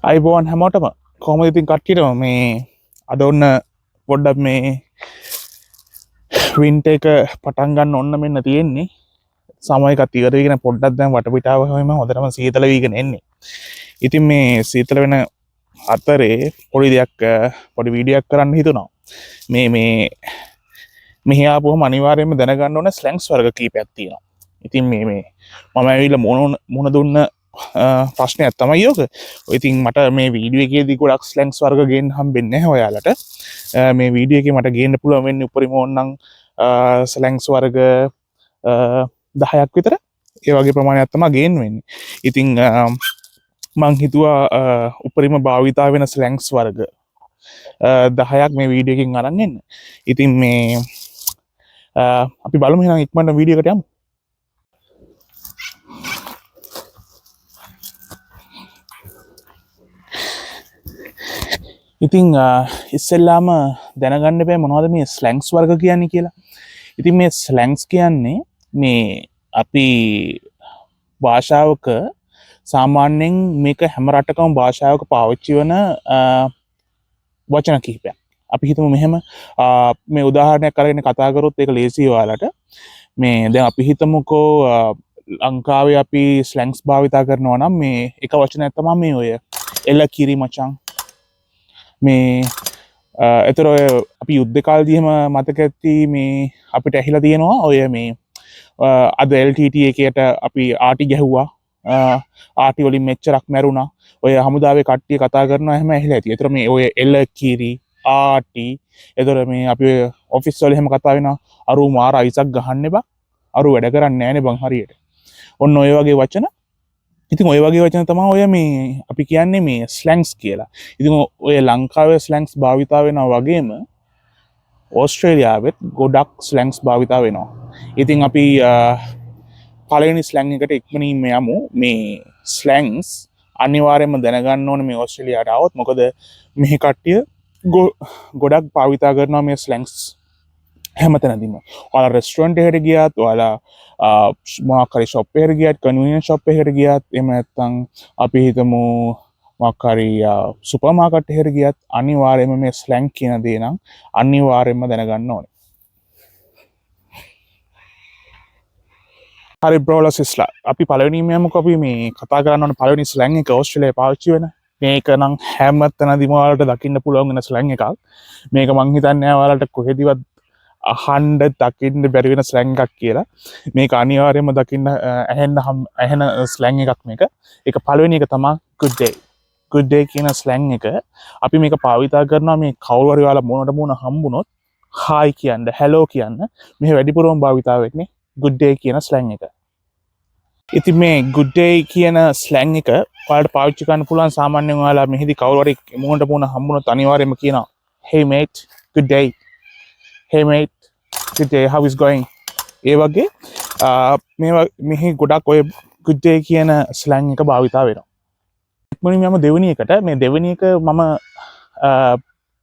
අයිබෝන් හැමෝටම කොහොමද ඉතින් කට්ටියටම මේ අද ඔන්න පොඩ්ඩක් මේ වින්ටර් එක පටන් ගන්න ඔන්න මෙන්න තියෙන්නේ. සමයකත් ඉවර වෙගෙන පොඩ්ඩක් දැන් වටපිටාව හැම හොඳටම සීතල වීගෙන එන්නේ. ඉතින් මේ සීතල වෙන අතරේ පොඩි දෙයක් පොඩි වීඩියෝ එකක් කරන්න හිතුණා. මේ මෙහි ආපුවම අනිවාර්යයෙන්ම දැනගන්න ඕන ස්ලැන්ග්ස් වර්ග කීපයක් තියෙනවා. ඉතින් මේ මම ඇවිල්ලා මොන දුන්න ප්‍රශ්නයක් තමයි යෝක. ඉතින් මට මේ වීඩියෝ එකේදී ගොඩක් ස්ලැන්ග්ස් වර්ග ගේන්න හම්බෙන්නේ නැහැ ඔයාලට. මේ වීඩියෝ එකේ මට ගේන්න පුළුවන් වෙන්නේ උපරිම ඕනනම් ස්ලැන්ග්ස් වර්ග 10ක් විතර. ඒ වගේ ප්‍රමාණයක් තමයි ගේන්න වෙන්නේ. ඉතින් මං හිතුවා උපරිම භාවිතා වෙන ස්ලැන්ග්ස් වර්ග 10ක් මේ වීඩියෝ එකකින් අරන් එන්න. ඉතින් මේ අපි බලමු එහෙනම් ඉක්මනට වීඩියෝ එකට යමු. ඉතින් ඉස්සෙල්ලාම දැනගන්න බෑ මොනවද මේ ස්ලැන්ග්ස් වර්ග කියන්නේ කියලා. ඉතින් මේ ස්ලැන්ග්ස් කියන්නේ මේ අපි භාෂාවක සාමාන්‍යයෙන් මේක හැම රටකම භාෂාවක පාවිච්චි වන වචන කිහිපයක්. අපි හිතමු මෙහෙම මේ උදාහරණයක් අරගෙන කතා කරොත් ඒක ලේසියි ඔයාලට. මේ දැන් අපි හිතමුකෝ ලංකාවේ අපි ස්ලැන්ග්ස් භාවිතා කරනවා නම් මේ එක වචනයක් තමයි මේ ඔය එල කිරි මචං. මේ එතර අපි යුද්ධ කාලදීම මතක ඇති මේ අපිට ඇහිලා තියෙනවා ඔය මේ අද LTT එකයට අපි ආටි ගැහුවා ආටි වලින් මෙච්චරක් මැරුණා ඔය හමුදාවේ කට්ටිය කතා කරනවා එහෙම ඇහිලා ඇති. එතර මේ ඔය එල කිරි ආටි එතර මේ අපි ඔෆිස් වල එහෙම කතා වෙනවා අරු මාර අයිසක් ගහන්න එපා අරු වැඩ කරන්නේ නැහනේ බං හරියට. ඔන්න ඔය වගේ වචන. ඉතින් ඔය වගේ වචන තමයි ඔය මේ අපි කියන්නේ මේ ස්ලැන්ග්ස් කියලා. ඉතින් ඔය ලංකාවේ ස්ලැන්ග්ස් භාවිතා වෙනවා වගේම ඕස්ට්‍රේලියාවෙත් ගොඩක් ස්ලැන්ග්ස් භාවිතා වෙනවා. ඉතින් අපි පළවෙනි ස්ලැන්ග් එකට ඉක්මනින්ම යමු. මේ ස්ලැන්ග්ස් අනිවාර්යයෙන්ම දැනගන්න ඕනේ මේ ඕස්ට්‍රේලියාවට આવොත්. මොකද මෙහි කට්ටිය ගොඩක් භාවිතා කරනවා මේ ස්ලැන්ග්ස් හැමතැනදීම. ඔයාලා රෙස්ටොරන්ට් එකකට ගියත් ඔයාලා මොකක් හරි ෂොප් එකකට ගියත් කන්වීනියන්ස් ෂොප් එකකට ගියත් එහෙම නැත්නම් අපි හිතමු මොකක් හරි සුපර් මාකට් එකකට ගියත් අනිවාර්යයෙන්ම මේ ස්ලැන්ග් කියන දේ නම් අනිවාර්යයෙන්ම දැනගන්න ඕනේ. හරි බ්‍රෝලා සිස්ලා අපි පළවෙනිම යමුකෝ. අපි මේ කතා කරන්න ඕනේ පළවෙනි ස්ලැන්ග් එක ඕස්ට්‍රේලියාවේ පාවිච්චි වෙන. මේක නම් හැමතැනදීම ඔයාලට දකින්න පුළුවන් වෙන ස්ලැන්ග් එකක්. මේක මං හිතන්නේ ඔයාලට කොහෙදිවත් අහන්න දකින්න බැරි වෙන ස්ලැන්ග් එකක් කියලා. මේක අනිවාර්යයෙන්ම දකින්න ඇහෙන ස්ලැන්ග් එකක් මේක. ඒක පළවෙනි එක තමයි good day. good day කියන ස්ලැන්ග් එක අපි මේක භාවිතා කරනවා මේ කවුරු හරි ඔයාලා මොනට මොන හම්බුනොත් hi කියන්න, hello කියන්න. මේ වැඩිපුරම භාවිතා වෙන්නේ good day කියන ස්ලැන්ග් එක. ඉතින් මේ good day කියන ස්ලැන්ග් එක ඔයාලට පාවිච්චි කරන්න පුළුවන් සාමාන්‍යයෙන් ඔයාලා මෙහිදී කවුරු හරි මොනට මොන හම්බුනොත් අනිවාර්යයෙන්ම කියනවා hey mate good day. hey mate good day how is going. ඒ වගේ මෙහි ගොඩක් ඔය good day කියන ස්ලැන්ග් එක භාවිතා වෙනවා. ඉක්මනින් යමු දෙවෙනි එකට. මේ දෙවෙනි එක මම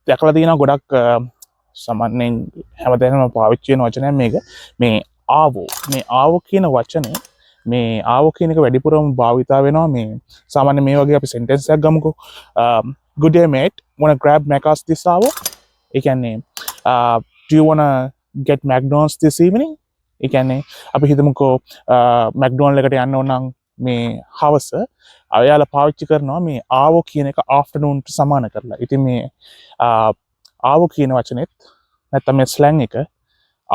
දැකලා තියෙනවා ගොඩක් සාමාන්‍යයෙන් හැමතැනම පාවිච්චි වෙන වචනයක් මේක. මේ ආවෝ. මේ ආවෝ කියන වචනේ මේ ආවෝ කියන එක වැඩිපුරම භාවිතා වෙනවා මේ සාමාන්‍ය මේ වගේ අපි සෙන්ටෙන්ස් එකක් ගමුකෝ. good day mate wanna grab macas this hour. ඒ කියන්නේ do you wanna get McDonald's this evening. ඒ කියන්නේ අපි හිතමුකෝ McDonald's එකට යන්න ඕන නම් මේ හවස අයලා පාවිච්චි කරනවා මේ ආවෝ කියන එක afternoon ට සමාන කරලා. ඉතින් මේ ආවෝ කියන වචනේත් නැත්නම් මේ ස්ලැන්ග් එක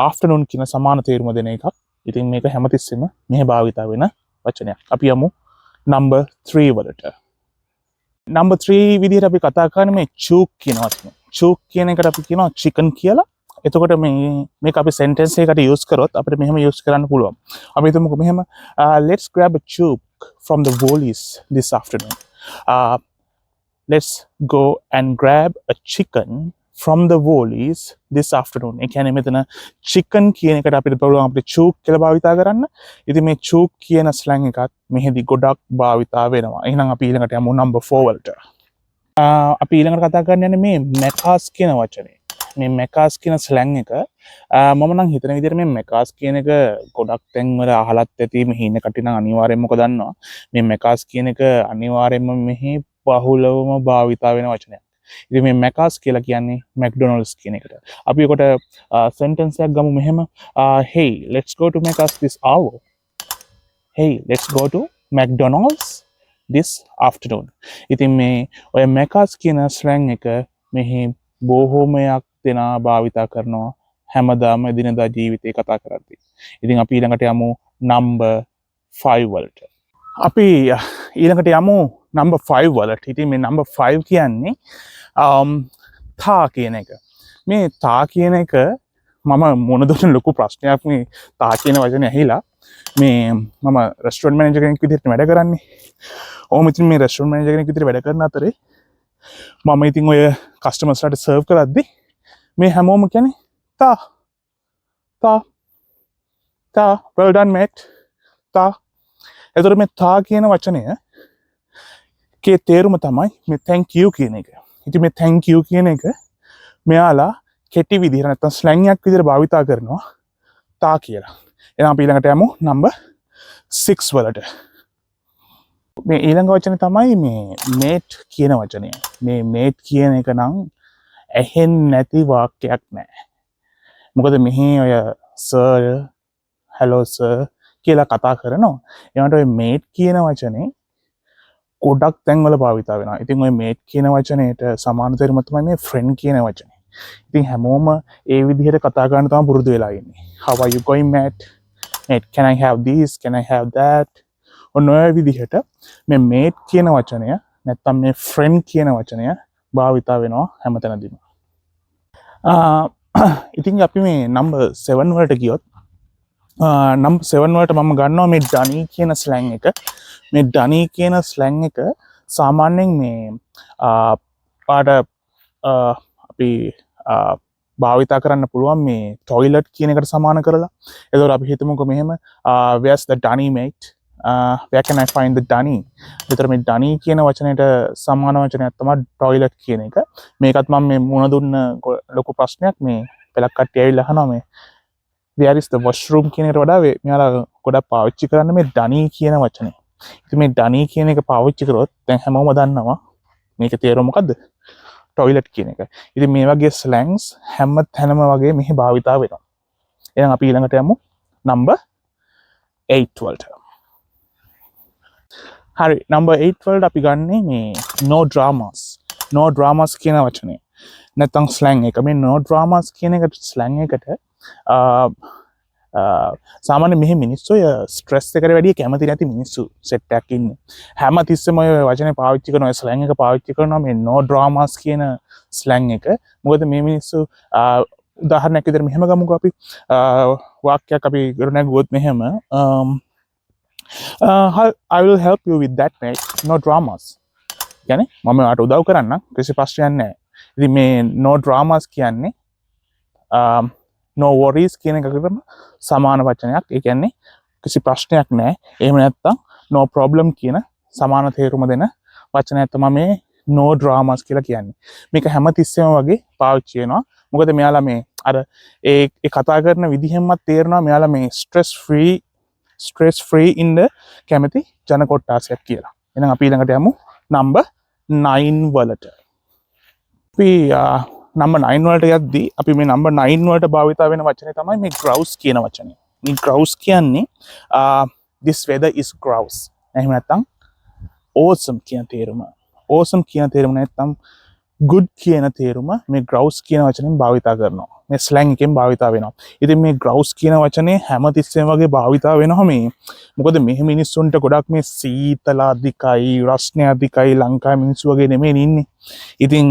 afternoon කියන සමාන තේරුම දෙන එකක්. ඉතින් මේක හැමතිස්සෙම මෙහෙ භාවිතා වෙන වචනයක්. අපි යමු number 3 වලට. number 3 විදිහට අපි කතා කරන්නේ මේ chook කියන වචනේ. chook කියන එකට අපි කියනවා chicken කියලා. එතකොට මේක අපි sentence එකකට use කරොත් අපිට මෙහෙම use කරන්න පුළුවන්. අපි හිතමුකෝ මෙහෙම let's grab a chook from the Woolies this afternoon. Let's go and grab a chicken from the Woolies this afternoon. ඒ කියන්නේ මෙතන chicken කියන එකට අපිට පුළුවන් අපිට chook කියලා භාවිතා කරන්න. ඉතින් මේ chook කියන slang එකත් මෙහෙදි ගොඩක් භාවිතා වෙනවා. එහෙනම් අපි ඊළඟට යමු number 4 වලට. අපි ඊළඟට කතා කරන්න යන්නේ මේ macas කියන වචනේ. මේ macas කියන slang එක මම නම් හිතන විදිහට මේ macas කියන එක ගොඩක් තැන්වල අහලත් ඇති. මෙහි ඉන්න කට්ටිය නම් අනිවාර්යෙන්ම මොකද දන්නවා මේ macas කියන එක අනිවාර්යෙන්ම මෙහි බහුලවම භාවිතා වෙන වචනයක්. ඉතින් මේ මැකාස් කියලා කියන්නේ මැක්ඩොනල්ඩ්ස් කියන එකට. අපි ඒකට සෙන්ටෙන්ස් එකක් ගමු මෙහෙම. Hey, let's go to Macca's this hour. Hey, let's go to McDonald's this afternoon. ඉතින් මේ ඔය මැකාස් කියන ස්ලැං එක මෙහි බොහෝමයක් දෙනා භාවිතා කරනවා හැමදාම එදිනදා ජීවිතේ කතා කරද්දී. ඉතින් අපි ඊළඟට යමු number 5 වලට. අපි ඊළඟට යමු number 5 වලට. ඉතින් මේ number 5 කියන්නේ තා කියන එක. මේ තා කියන එක මම මොන දුන්න ලොකු ප්‍රශ්නයක් මේ තා කියන වචනේ ඇහිලා. මේ මම රෙස්ටුරන්ට් මැනේජර් කෙනෙක් විදිහට වැඩ කරන්නේ. ඔහොම ඉතින් මේ රෙස්ටුරන්ට් මැනේජර් කෙනෙක් විදිහට වැඩ කරන අතරේ මම ඉතින් ඔය කස්ටමර්ස්ලාට සර්ව් කරද්දී මේ හැමෝම කියන්නේ තා well done mate තා. එතකොට මේ තා කියන වචනය කේ තේරුම තමයි මේ thank you කියන එක. ඉතින් මේ thank you කියන එක මෙයාලා කෙටි විදිහට නැත්නම් ස්ලැං එකක් විදිහට භාවිතා කරනවා තා කියලා. එහෙනම් අපි ඊළඟට යමු number 6 වලට. මේ ඊළඟ වචනේ තමයි මේ mate කියන වචනය. මේ mate කියන එක නම් ඇහෙන්නේ නැති වාක්‍යයක් නෑ. මොකද මෙහි ඔය sir hello sir කියලා කතා කරනවා. ඒකට ඔය mate කියන වචනේ ගොඩක් තැන්වල භාවිතා වෙනවා. ඉතින් ඔය mate කියන වචනේට සමාන තේරුම තමයි මේ friend කියන වචනේ. ඉතින් හැමෝම ඒ විදිහට කතා කරන්න තමයි පුරුදු වෙලා ඉන්නේ. How are you going mate? Mate, can I have this? Can I have that? ඔන්න ඔය විදිහට මේ mate කියන වචනය නැත්තම් මේ friend කියන වචනය භාවිතා වෙනවා හැමතැනදීම. ඉතින් අපි මේ number 7 වලට ගියොත් number 7 වලට මම ගන්නවා මේ ඩනී කියන ස්ලැං එක. මේ ඩනී කියන ස්ලැං එක සාමාන්‍යයෙන් මේ පාට අපි භාවිතා කරන්න පුළුවන් මේ ටොයිලට් කියන එකට සමාන කරලා. එතකොට අපි හිතමුකෝ මෙහෙම where's the dunny mate? Where can I find the dunny? එතකොට මේ dunny කියන වචනයට සමාන වචනයක් තමයි ටොයිලට් කියන එක. මේකත් මම මේ මුණ දුන්න ලොකු ප්‍රශ්නයක්. මේ පළක් කට්ටිය ඇවිල්ලා අහනවා මේ where is the washroom කියන එකට වඩා මෙයාලා ගොඩක් පාවිච්චි කරන්නේ මේ dunny කියන වචනේ. ඉතින් මේ dunny කියන එක පාවිච්චි කරොත් දැන් හැමෝම දන්නවා මේක තේරුම මොකද්ද? ටොයිලට් කියන එක. ඉතින් මේ වගේ ස්ලැන්ග්ස් හැම තැනම වගේ මෙහි භාවිතා වෙනවා. එහෙනම් අපි ඊළඟට යමු number 8 වලට. හරි number 8 වලට අපි ගන්නේ මේ no dramas. no dramas කියන වචනේ. නැත්නම් ස්ලැං එක. මේ no dramas කියන එකට ස්ලැං එකට සාමාන්‍ය මෙහි මිනිස්සු ස්ට්‍රෙස් එකට වැඩිය කැමති නැති මිනිස්සු සෙට් එකක් ඉන්නේ. හැම තිස්සෙම ඔය වචනේ පාවිච්චි කරන ඔය ස්ලැං එක පාවිච්චි කරනවා මේ no dramas කියන ස්ලැං එක. මොකද මේ මිනිස්සු උදාහරණයක් විදිහට මෙහෙම ගමුකෝ අපි වාක්‍යයක් අපි කරන ගුවොත් මෙහෙම I will help you with that mate. No dramas. කියන්නේ මම ඔයාලට උදව් කරන්නම් කිසි ප්‍රශ්නයක් නැහැ. ඉතින් මේ no dramas කියන්නේ no worries කියන එකකට සමාන වචනයක්. ඒ කියන්නේ කිසි ප්‍රශ්නයක් නැහැ. එහෙම නැත්නම් no problem කියන සමාන තේරුම දෙන වචනයක් තමයි මේ no dramas කියලා කියන්නේ. මේක හැමතිස්සෙම වගේ පාවිච්චි වෙනවා. මොකද මෙයාලා මේ අර ඒ කතා කරන විදිහෙන්වත් තේරෙනවා මෙයාලා මේ stress free ඉන්න කැමති ජන කොට්ටාසයක් කියලා. එහෙනම් අපි ඊළඟට යමු number 9 වලට. අපි number 9 වලට යද්දී අපි මේ number 9 වලට භාවිතා වෙන වචනේ තමයි මේ grouse කියන වචනේ. මේ grouse කියන්නේ this weather is grouse. එහෙම නැත්නම් awesome කියන තේරුම. awesome කියන තේරුම නැත්නම් good කියන තේරුම මේ grouse කියන වචනෙන් භාවිතා කරනවා. මේ slang එකෙන් භාවිතා වෙනවා. ඉතින් මේ grouse කියන වචනේ හැමතිස්සෙම වගේ භාවිතා වෙනවා මේ. මොකද මෙහි මිනිස්සුන්ට ගොඩක් මේ සීතල අධිකයි, රස්නේ අධිකයි ලංකාවේ මිනිස්සු වගේ නෙමෙයි ඉන්නේ. ඉතින්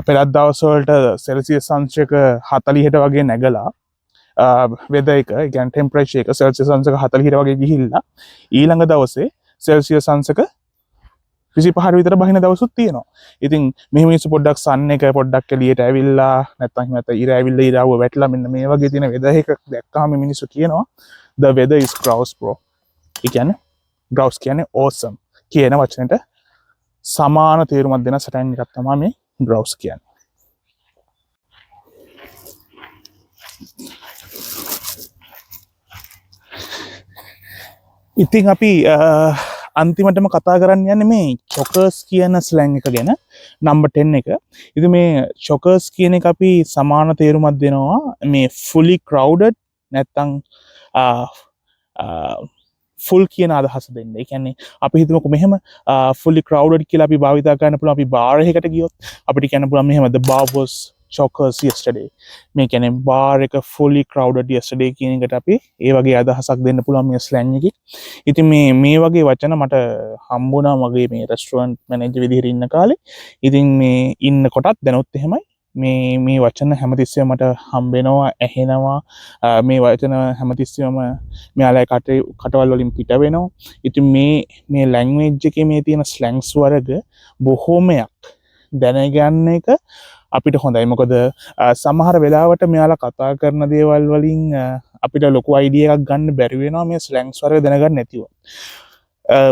පෙරත් දවස් වලට සෙල්සියස් අංශක 40ට වගේ නැගලා weather එක, කියන්නේ temperature එක සෙල්සියස් අංශක 40ට වගේ ගිහිල්ලා ඊළඟ දවසේ සෙල්සියස් අංශක 25 විතර බහින දවසුත් තියෙනවා. ඉතින් මෙහි මිනිස්සු පොඩ්ඩක් sun එක පොඩ්ඩක් එළියට ඇවිල්ලා නැත්නම් ඉර ඇවිල්ලා ඉරාව වැටලා මෙන්න මේ වගේ තියෙන weather එකක් දැක්කම මිනිස්සු කියනවා the weather is grouse bro. ඒ කියන්නේ grouse කියන්නේ awesome කියන වචනෙට සමාන තේරුමක් දෙන සටහන් එකක් තමයි මේ grouse කියන්නේ. ඉතින් අපි අන්තිමටම කතා කරන්න යන්නේ මේ චොකර්ස් කියන ස්ලැං එක ගැන නම්බර් 10 එක. ඉතින් මේ චොකර්ස් කියන එක අපි සමාන තේරුමක් දෙනවා මේ fully crowded නැත්තම් ෆුල් කියන අදහස දෙන්න. ඒ කියන්නේ අපි හිතමුකෝ මෙහෙම fully crowded කියලා අපි භාවිතා කරන්න පුළුවන් අපි බාර් එකකට ගියොත් අපිට කියන්න පුළුවන් මෙහෙම the bar was chokers yesterday. මේ කියන්නේ බාර් එක fully crowded yesterday කියන එකට අපි ඒ වගේ අදහසක් දෙන්න පුළුවන් මේ ස්ලැං එකේ. ඉතින් මේ වගේ වචන මට හම්බුණා මගේ මේ රෙස්ටුරන්ට් මැනේජර් විදිහට ඉන්න කාලේ. ඉතින් මේ ඉන්න කොටත් දැනුත් එහෙමයි. මේ වචන හැමතිස්සෙම මට හම්බෙනවා ඇහෙනවා මේ වචන හැමතිස්සෙම මෙයාලා කටවල් වලින් පිට වෙනවා. ඉතින් මේ ලැන්ග්වේජ් එකේ මේ තියෙන ස්ලැන්ග්ස් වර්ග බොහෝමයක් දැනගන්න එක අපිට හොඳයි. මොකද සමහර වෙලාවට මෙයාලා කතා කරන දේවල් වලින් අපිට ලොකු අයිඩියා එකක් ගන්න බැරි වෙනවා මේ ස්ලැන්ග්ස් වර්ග දැනගන්න නැතිව.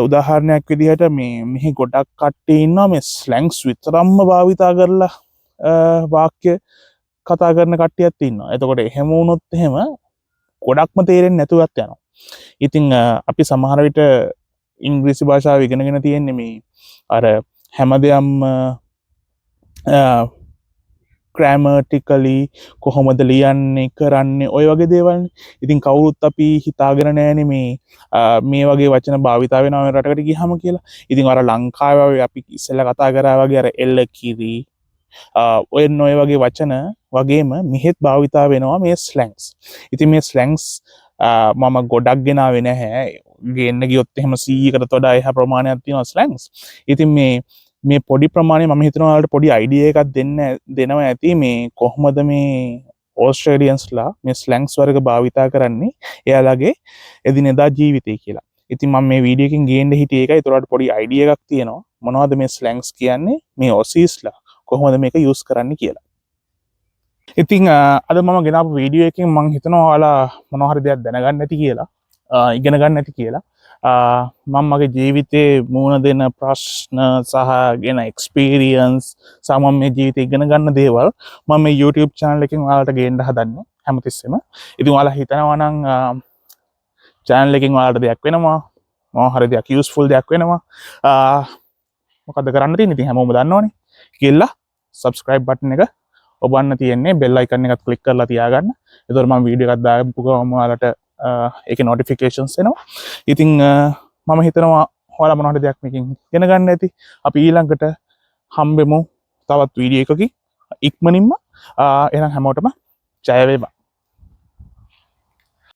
උදාහරණයක් විදිහට මෙහි ගොඩක් කට්ටිය ඉන්නවා මේ ස්ලැන්ග්ස් විතරක්ම භාවිතා කරලා වාක්‍ය කතා කරන කට්ටියත් ඉන්නවා. එතකොට එහෙම වුණොත් එහෙම ගොඩක්ම තේරෙන්නේ නැතුවත් යනවා. ඉතින් අපි සමහර විට ඉංග්‍රීසි භාෂාව ඉගෙනගෙන තියෙන්නේ මේ අර හැමදේම grammatically කොහොමද ලියන්නේ කරන්නේ ඔය වගේ දේවල්. ඉතින් කවුරුත් අපි හිතාගෙන නැහැනේ මේ වගේ වචන භාවිතා වෙනවා මේ රටකට ගියහම කියලා. ඉතින් අර ලංකාවේ අපි ඉස්සෙල්ලා කතා කරා වගේ අර එල්ල කිරි ඔය වගේ වචන වගේම මෙහෙත් භාවිතා වෙනවා මේ ස්ලැන්ග්ස්. ඉතින් මේ ස්ලැන්ග්ස් මම ගොඩක් ගෙනාවේ නැහැ. ගේන්න ගියොත් එහෙම 100කට වඩා එහා ප්‍රමාණයක් තියෙනවා ස්ලැන්ග්ස්. ඉතින් මේ පොඩි ප්‍රමාණය මම හිතනවා ඔයාලට පොඩි අයිඩියා එකක් දෙනවා ඇති මේ කොහොමද මේ ඕස්ට්‍රේලියන්ස්ලා මේ ස්ලැන්ග්ස් වර්ග භාවිතා කරන්නේ එයාලගේ එදිනෙදා ජීවිතේ කියලා. ඉතින් මම මේ වීඩියෝ එකෙන් ගේන්න හිටියේ ඒකයි. ඒතරට පොඩි අයිඩියා එකක් තියෙනවා මොනවද මේ ස්ලැන්ග්ස් කියන්නේ මේ ඔසීස්ලා කොහොමද මේක යූස් කරන්න කියලා. ඉතින් අද මම ගෙනාපු වීඩියෝ එකෙන් මම හිතනවා ඔයාලා මොනවා හරි දෙයක් දැනගන්න ඇති කියලා, ඉගෙන ගන්න ඇති කියලා. මම මගේ ජීවිතේ මුණ දෙන ප්‍රශ්න සහ ගෙන එක්ස්පීරියන්ස් සහ මම මේ ජීවිතේ ඉගෙන ගන්න දේවල් මම මේ YouTube channel එකෙන් ඔයාලට ගේන්න හදන්නේ හැමතිස්සෙම. ඉතින් ඔයාලා හිතනවා නම් channel එකෙන් ඔයාලට දෙයක් වෙනවා, මොනවා හරි දෙයක් යූස්ෆුල් දෙයක් වෙනවා. මොකද කරන්න තියෙන්නේ? ඉතින් හැමෝම දන්නවනේ. කියලා subscribe button එක ඔබන්න තියෙන්නේ bell icon එකත් click කරලා තියාගන්න. එතකොට මම වීඩියෝ එකක් දාපු ගමන් ඔයාලට ඒකේ notifications එනවා. ඉතින් මම හිතනවා ඔයාලා මොනවා හරි දෙයක් මේකෙන් ඉගෙන ගන්න ඇති. අපි ඊළඟට හම්බෙමු තවත් වීඩියෝ එකකින් ඉක්මනින්ම. එහෙනම් හැමෝටම ජය වේවා.